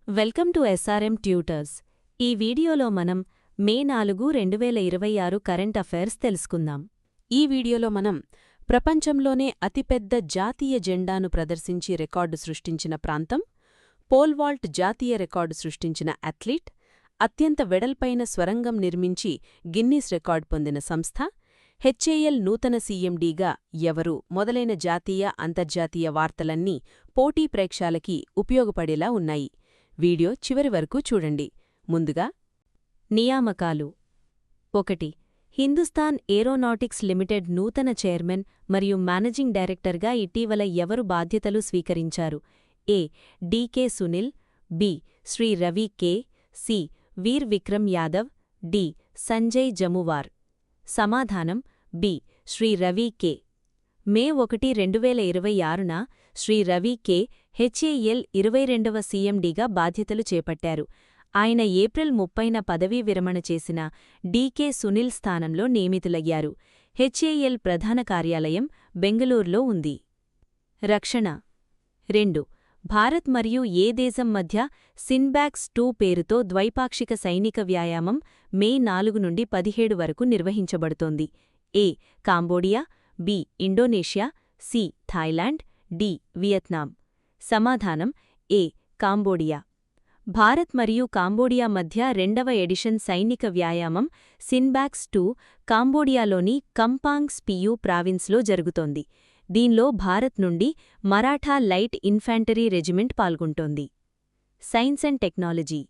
Welcome to SRM tutors. ఈ వీడియోలో మనం మే 4, 2026 కరెంట్ అఫైర్స్ తెలుసుకుందాం. ఈ వీడియోలో మనం ప్రపంచంలోనే అతిపెద్ద జాతీయ జెండాను ప్రదర్శించి రికార్డు సృష్టించిన ప్రాంతం, పోల్వాల్ట్ జాతీయ రికార్డు సృష్టించిన అథ్లీట్, అత్యంత వెడల్పైన స్వరంగం నిర్మించి గిన్నీస్ రికార్డు పొందిన సంస్థ, హెచ్ఏఎల్ నూతన సీఎండీగా ఎవరు మొదలైన జాతీయ, అంతర్జాతీయ వార్తలన్నీ పోటీ ప్రేక్షాలకి ఉపయోగపడేలా ఉన్నాయి. వీడియో చివరి వరకు చూడండి. ముందుగా నియామకాలు. 1. హిందుస్థాన్ ఏరోనాటిక్స్ లిమిటెడ్ నూతన చైర్మన్ మరియు మేనేజింగ్ డైరెక్టర్గా ఇటీవల ఎవరు బాధ్యతలు స్వీకరించారు? A. D K Sunil, B. Sri Ravi K, C. Vir Vikram Yadav, D. Sanjay Jamuar. సమాధానం B. Sri Ravi K. May 1, 2026న శ్రీ రవి కె హెచ్ఏఎల్ 22వ సీఎండీగా బాధ్యతలు చేపట్టారు. ఆయన ఏప్రిల్ 30న పదవీ విరమణ చేసిన డీకే సునిల్ స్థానంలో నియమితులయ్యారు. హెచ్ఏఎల్ ప్రధాన కార్యాలయం బెంగళూరులో ఉంది. రక్షణ. 2. భారత్ మరియు ఏ దేశం మధ్య సిన్బాక్స్ 2 పేరుతో ద్వైపాక్షిక సైనిక వ్యాయామం మే 4 నుండి 17 వరకు నిర్వహించబడుతోంది? A. Cambodia, B. Indonesia, C. Thailand, D. Vietnam. సమాధానం ఏ. కాంబోడియా. భారత్ మరియు కాంబోడియా మధ్య 2వ ఎడిషన్ సైనిక వ్యాయామం సిన్బాక్స్ 2 కాంబోడియాలోని కంపాంగ్ స్పియు ప్రావిన్స్లో జరుగుతోంది. దీనిలో భారత్ నుండి మరాఠా లైట్ ఇన్ఫాంటరీ రెజిమెంట్ పాల్గొంటోంది. Science and technology.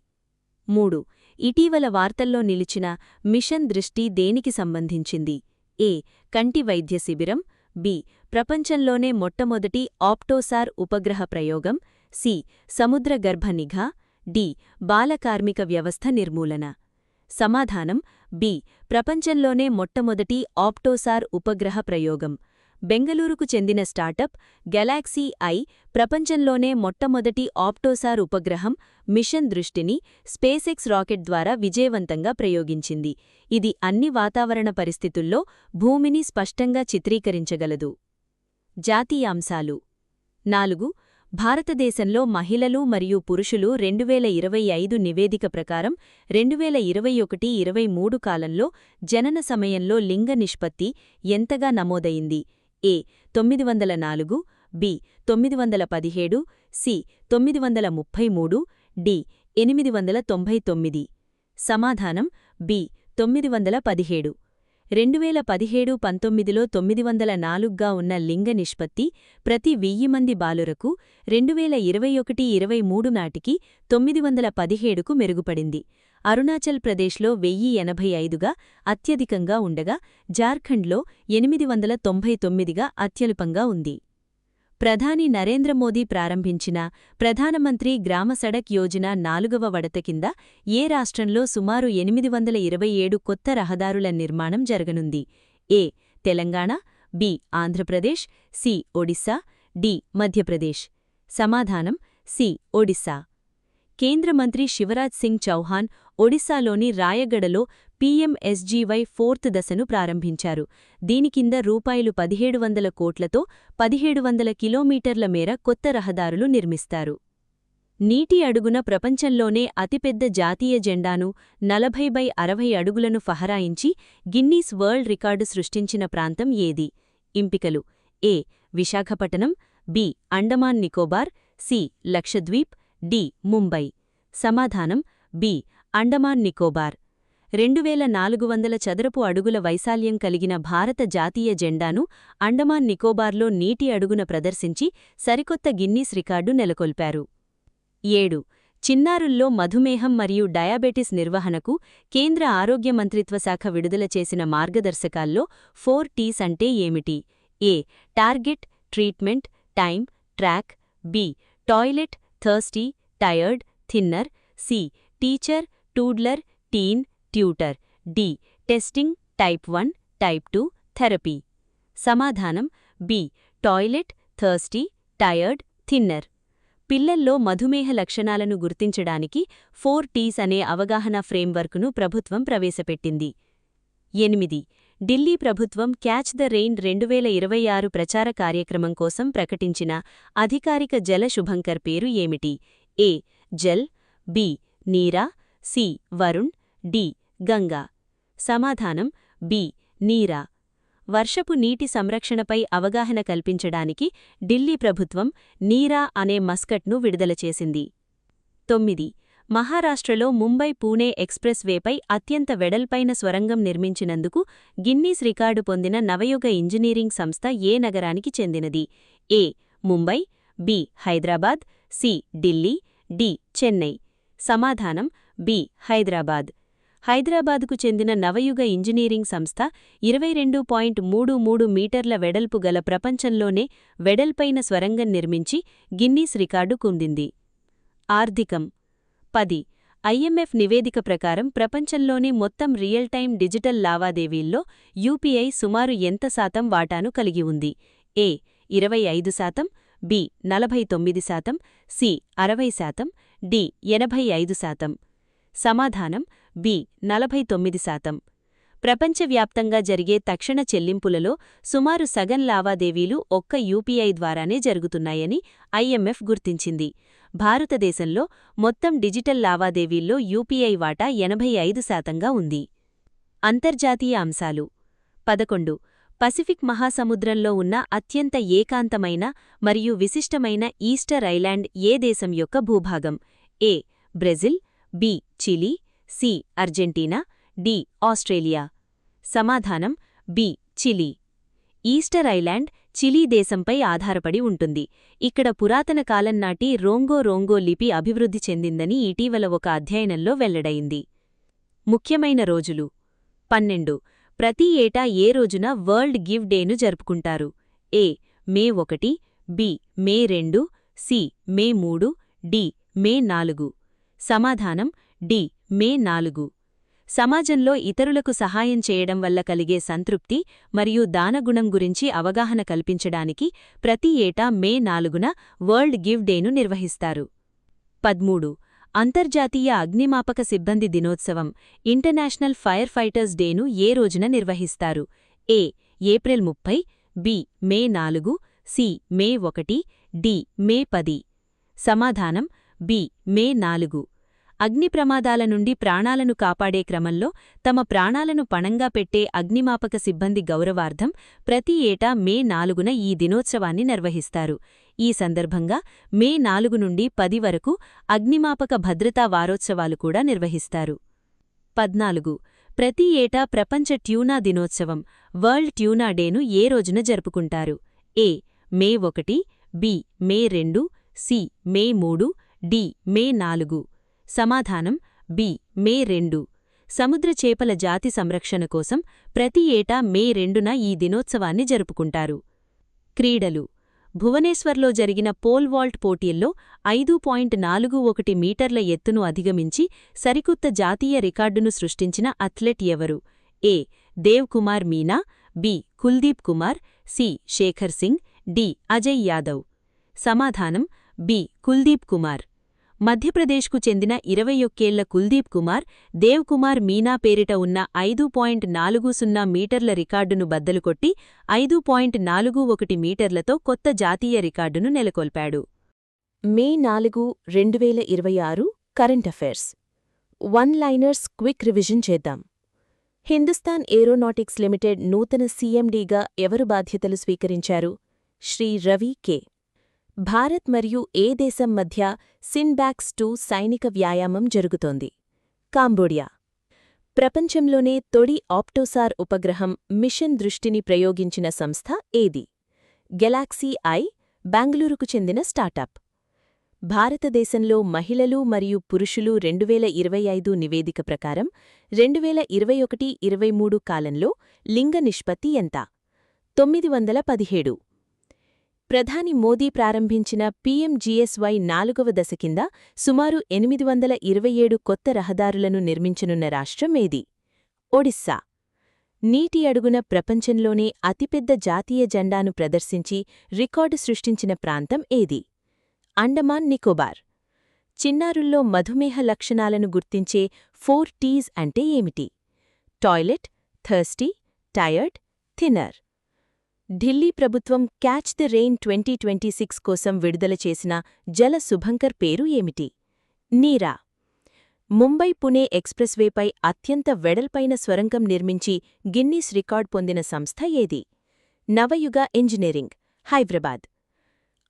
3. ఇటీవల వార్తల్లో నిలిచిన మిషన్ దృష్టి దేనికి సంబంధించింది? ఏ. కంటి వైద్య శిబిరం, బి. ప్రపంచంలోనే మొట్టమొదటి ఆప్టోసార్ ఉపగ్రహ ప్రయోగం, సి. సముద్రగర్భ నిఘా, డి. బాలకార్మిక వ్యవస్థ నిర్మూలన. సమాధానం బి. ప్రపంచంలోనే మొట్టమొదటి ఆప్టోసార్ ఉపగ్రహ ప్రయోగం. బెంగళూరుకు చెందిన స్టార్టప్ గెలాక్సీ ఐ ప్రపంచంలోనే మొట్టమొదటి ఆప్టోసార్ ఉపగ్రహం మిషన్ దృష్టిని స్పేసెక్స్ రాకెట్ ద్వారా విజయవంతంగా ప్రయోగించింది. ఇది అన్ని వాతావరణ పరిస్థితుల్లో భూమిని స్పష్టంగా చిత్రీకరించగలదు. జాతీయాంశాలు. 4. భారతదేశంలో మహిళలు మరియు పురుషులు 2025 నివేదిక ప్రకారం 2021-23 కాలంలో జనన సమయంలో లింగ నిష్పత్తి ఎంతగా నమోదయింది? ఏ. 904, బి. 917, సి. 933, డి. 899. సమాధానం బి. 917. 2017-19లో 904గా ఉన్న లింగ నిష్పత్తి ప్రతి 1000 మంది బాలురకు 2021-23 నాటికి 917కు మెరుగుపడింది. అరుణాచల్ ప్రదేశ్లో 1085గా అత్యధికంగా ఉండగా జార్ఖండ్లో 899గా అత్యల్పంగా ఉంది. ప్రధాని నరేంద్ర మోదీ ప్రారంభించిన ప్రధానమంత్రి గ్రామ సడక్ యోజన 4వ విడత కింద ఏ రాష్ట్రంలో సుమారు 827 కొత్త రహదారుల నిర్మాణం జరగనుంది? A. Telangana, B. Andhra Pradesh, C. Odisha, D. Madhya Pradesh. సమాధానం సి. ఒడిశా. కేంద్ర మంత్రి శివరాజ్ సింగ్ చౌహాన్ ఒడిశాలోని రాయగడలో పీఎంఎస్జీవై 4th దశను ప్రారంభించారు. దీని కింద రూ. 1700 కోట్లతో 1700 కిలోమీటర్ల మేర కొత్త రహదారులు నిర్మిస్తారు. నీటి అడుగున ప్రపంచంలోనే అతిపెద్ద జాతీయ జెండాను 40x60 అడుగులను ఫహరాయించి గిన్నీస్ వరల్డ్ రికార్డు సృష్టించిన ప్రాంతం ఏది? ఎంపికలు. A. Visakhapatnam, B. Andaman Nicobar, C. Lakshadweep, D. Mumbai. సమాధానం బి. అండమాన్ నికోబార్. 2400 చదరపు అడుగుల వైశాల్యం కలిగిన భారత జాతీయ జెండాను అండమాన్ నికోబార్లో నీటి అడుగున ప్రదర్శించి సరికొత్త గిన్నీస్ రికార్డు నెలకొల్పారు. 7. చిన్నారుల్లో మధుమేహం మరియు డయాబెటిస్ నిర్వహణకు కేంద్ర ఆరోగ్య మంత్రిత్వ శాఖ విడుదల చేసిన మార్గదర్శకాల్లో 4 T's అంటే ఏమిటి? A. Target, treatment, time, track, B. Toilet, thirsty, tired, thinner, C. Teacher, toddler, teen, tutor, D. Testing, type 1, type 2, therapy. సమాధానం B. Toilet, thirsty, tired, thinner. పిల్లల్లో మధుమేహ లక్షణాలను గుర్తించడానికి 4 T's అనే అవగాహన ఫ్రేమ్వర్క్ను ప్రభుత్వం ప్రవేశపెట్టింది. 8. ఢిల్లీ ప్రభుత్వం క్యాచ్ ద రెయిన్ 2026 ప్రచార కార్యక్రమం కోసం ప్రకటించిన అధికారిక జల శుభంకర్ పేరు ఏమిటి? ఏ. జల్, బి. నీరా, సి. వరుణ్, డి. గంగా. సమాధానం బి. నీరా. వర్షపు నీటి సంరక్షణపై అవగాహన కల్పించడానికి ఢిల్లీ ప్రభుత్వం నీరా అనే మస్కట్ను విడుదల చేసింది. 9. మహారాష్ట్రలో ముంబై-పూణే ఎక్స్ప్రెస్ వేపై అత్యంత వెడల్పైన స్వరంగం నిర్మించినందుకు గిన్నీస్ రికార్డు పొందిన నవయుగ ఇంజనీరింగ్ సంస్థ ఏ నగరానికి చెందినది? A. Mumbai, B. Hyderabad, C. Delhi, D. Chennai. సమాధానం బి. హైదరాబాద్. హైదరాబాదుకు చెందిన నవయుగ ఇంజనీరింగ్ సంస్థ 22.33 మీటర్ల వెడల్పు గల ప్రపంచంలోనే వెడల్పైన స్వరంగం నిర్మించి గిన్నీస్ రికార్డు పొందింది. ఆర్థికం. 10. IMF నివేదిక ప్రకారం ప్రపంచంలోని మొత్తం రియల్ టైమ్ డిజిటల్ లావాదేవీల్లో యూపీఐ సుమారు ఎంత శాతం వాటాను కలిగి ఉంది? ఏ. 25%, బి. 49%, సి. 60%, డి. 85%. సమాధానం బి. 49%. ప్రపంచవ్యాప్తంగా జరిగే తక్షణ చెల్లింపులలో సుమారు సగం లావాదేవీలు ఒక్క యూపీఐ ద్వారానే జరుగుతున్నాయని IMF గుర్తించింది. భారతదేశంలో మొత్తం డిజిటల్ లావాదేవీల్లో యూపీఐ వాటా 85%గా ఉంది. అంతర్జాతీయ అంశాలు. 11. పసిఫిక్ మహాసముద్రంలో ఉన్న అత్యంత ఏకాంతమైన మరియు విశిష్టమైన ఈస్టర్ ఐలాండ్ ఏ దేశం యొక్క భూభాగం? A. Brazil, B. Chile, C. Argentina, D. Australia. సమాధానం B. Chile. Easter Island Chile దేశంపై ఆధారపడి ఉంటుంది. ఇక్కడ పురాతన కాలం నాటి రోంగో లిపి అభివృద్ధి చెందిందని ఇటీవల ఒక అధ్యయనంలో వెల్లడైంది. ముఖ్యమైన రోజులు. 12. ప్రతి ఏటా ఏ రోజున వరల్డ్ గివ్ డేను జరుపుకుంటారు? ఏ. మే 1, బి. మే 2, సి. మే 3, డి. మే 4. సమాధానం డి. మే 4. సమాజంలో ఇతరులకు సహాయం చేయడం వల్ల కలిగే సంతృప్తి మరియు దానగుణం గురించి అవగాహన కల్పించడానికి ప్రతి ఏటా మే 4న వరల్డ్ గివ్ డేను నిర్వహిస్తారు. 13. అంతర్జాతీయ అగ్నిమాపక సిబ్బంది దినోత్సవం ఇంటర్నేషనల్ ఫైర్ ఫైటర్స్ డేను ఏ రోజున నిర్వహిస్తారు? A. April 30, B. May 4, C. May 1, D. May 10. సమాధానం బి. మే 4. అగ్ని ప్రమాదాల నుండి ప్రాణాలను కాపాడే క్రమంలో తమ ప్రాణాలను పణంగా పెట్టే అగ్నిమాపక సిబ్బంది గౌరవార్థం ప్రతి ఏటా మే 4న ఈ దినోత్సవాన్ని నిర్వహిస్తారు. ఈ సందర్భంగా మే 4 నుండి 10 వరకు అగ్నిమాపక భద్రతా వారోత్సవాలు కూడా నిర్వహిస్తారు. 14. ప్రతి ఏటా ప్రపంచ ట్యూనా దినోత్సవం వరల్డ్ ట్యూనా డేను ఏ రోజున జరుపుకుంటారు? ఏ. మే 1, బి. మే 2, సి. మే 3, డి. మే 4. సమాధానం బి. మే 2. సముద్ర చేపల జాతి సంరక్షణ కోసం ప్రతి ఏటా మే 2న ఈ దినోత్సవాన్ని జరుపుకుంటారు. క్రీడలు. భువనేశ్వర్లో జరిగిన పోల్ వాల్ట్ పోటీల్లో 5.41 మీటర్ల ఎత్తును అధిగమించి సరికొత్త జాతీయ రికార్డును సృష్టించిన అథ్లెట్ ఎవరు? A. Dev Kumar Meena, B. Kuldeep Kumar, C. Shekhar Singh, D. Ajay Yadav. సమాధానం బి. కుల్దీప్ కుమార్. మధ్యప్రదేశ్కు చెందిన 21 ఏళ్ల కుల్దీప్ కుమార్ దేవ్ కుమార్ మీనా పేరిట ఉన్న 5.40 మీటర్ల రికార్డును బద్దలుకొట్టి 5.41 మీటర్లతో కొత్త జాతీయ రికార్డును నెలకొల్పాడు. మే 4, 2026 current affairs. One liners quick revision చేద్దాం. హిందుస్థాన్ ఏరోనాటిక్స్ లిమిటెడ్ నూతన సీఎండీగా ఎవరు బాధ్యతలు స్వీకరించారు? శ్రీ రవి కె. భారత్ మరియు ఏ దేశం మధ్య సిన్బాక్స్ 2 సైనిక వ్యాయామం జరుగుతోంది? కాంబోడియా. ప్రపంచంలోనే తొలి ఆప్టోసార్ ఉపగ్రహం మిషన్ దృష్టిని ప్రయోగించిన సంస్థ ఏది? గెలాక్సీ ఐ, బెంగళూరుకు చెందిన స్టార్టప్. భారతదేశంలో మహిళలు మరియు పురుషులు 2025 నివేదిక ప్రకారం 2021-23 కాలంలో లింగ నిష్పత్తి ఎంత? 917. ప్రధాని మోదీ ప్రారంభించిన పీఎంజీఎస్వై 4వ దశ కింద సుమారు 827 కొత్త రహదారులను నిర్మించనున్న రాష్ట్రం ఏది? ఒడిస్సా. నీటి అడుగున ప్రపంచంలోనే అతిపెద్ద జాతీయ జెండాను ప్రదర్శించి రికార్డు సృష్టించిన ప్రాంతం ఏది? అండమాన్ నికోబార్. చిన్నారుల్లో మధుమేహ లక్షణాలను గుర్తించే 4 T's అంటే ఏమిటి? Toilet, thirsty, tired, thinner. Delhi ప్రభుత్వం క్యాచ్ ద రెయిన్ 2026 కోసం విడుదల చేసిన జల శుభంకర్ పేరు ఏమిటి? నీరా. ముంబై-పుణే ఎక్స్ప్రెస్వేపై అత్యంత వెడల్పైన స్వరంగం నిర్మించి గిన్నీస్ రికార్డ్ పొందిన సంస్థ ఏది? నవయుగ ఇంజనీరింగ్, హైదరాబాద్.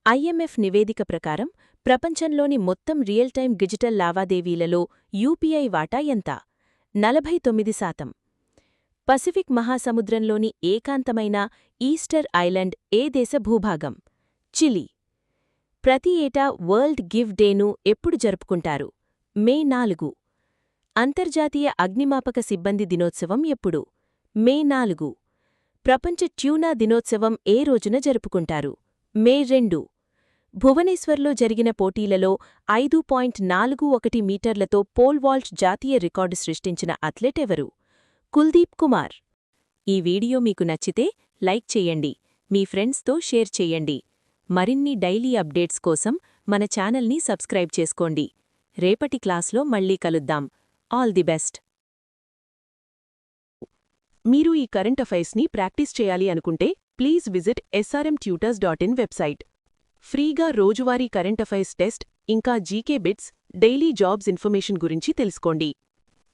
ఐఎంఎఫ్ నివేదిక ప్రకారం ప్రపంచంలోని మొత్తం రియల్ టైమ్ డిజిటల్ లావాదేవీలలో యూపీఐ వాటా ఎంత? 49%. పసిఫిక్ మహాసముద్రంలోని ఏకాంతమైన ఈస్టర్ ఐలాండ్ ఏ దేశ భూభాగం? చిలీ. ప్రతి ఏటా వరల్డ్ గివ్ డేను ఎప్పుడు జరుపుకుంటారు? మే 4. అంతర్జాతీయ అగ్నిమాపక సిబ్బంది దినోత్సవం ఎప్పుడు? మే 4. ప్రపంచ ట్యూనా దినోత్సవం ఏ రోజున జరుపుకుంటారు? మే 2. భువనేశ్వర్లో జరిగిన పోటీలలో 5.41 మీటర్లతో పోల్ వాల్ట్ జాతీయ రికార్డు సృష్టించిన అథ్లెట్ ఎవరు? కుల్దీప్ కుమార్. ఈ వీడియో మీకు నచ్చితే లైక్ చేయండి, మీ ఫ్రెండ్స్తో షేర్ చేయండి. మరిన్ని డైలీ అప్డేట్స్ కోసం మన ఛానల్ని సబ్స్క్రైబ్ చేసుకోండి. రేపటి క్లాస్లో మళ్ళీ కలుద్దాం. All the best. మీరు ఈ కరెంట్ అఫైర్స్ని ప్రాక్టీస్ చేయాలి అనుకుంటే ప్లీజ్ విజిట్ srmtutors.in వెబ్సైట్. ఫ్రీగా రోజువారీ కరెంట్ అఫైర్స్ టెస్ట్, ఇంకా GK bits, daily jobs information గురించి తెలుసుకోండి.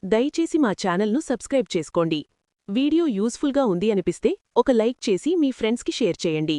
దయచేసి మా ఛానల్ను సబ్స్క్రైబ్ చేసుకోండి. వీడియో యూస్ఫుల్గా ఉంది అనిపిస్తే ఒక లైక్ చేసి మీ ఫ్రెండ్స్కి షేర్ చేయండి.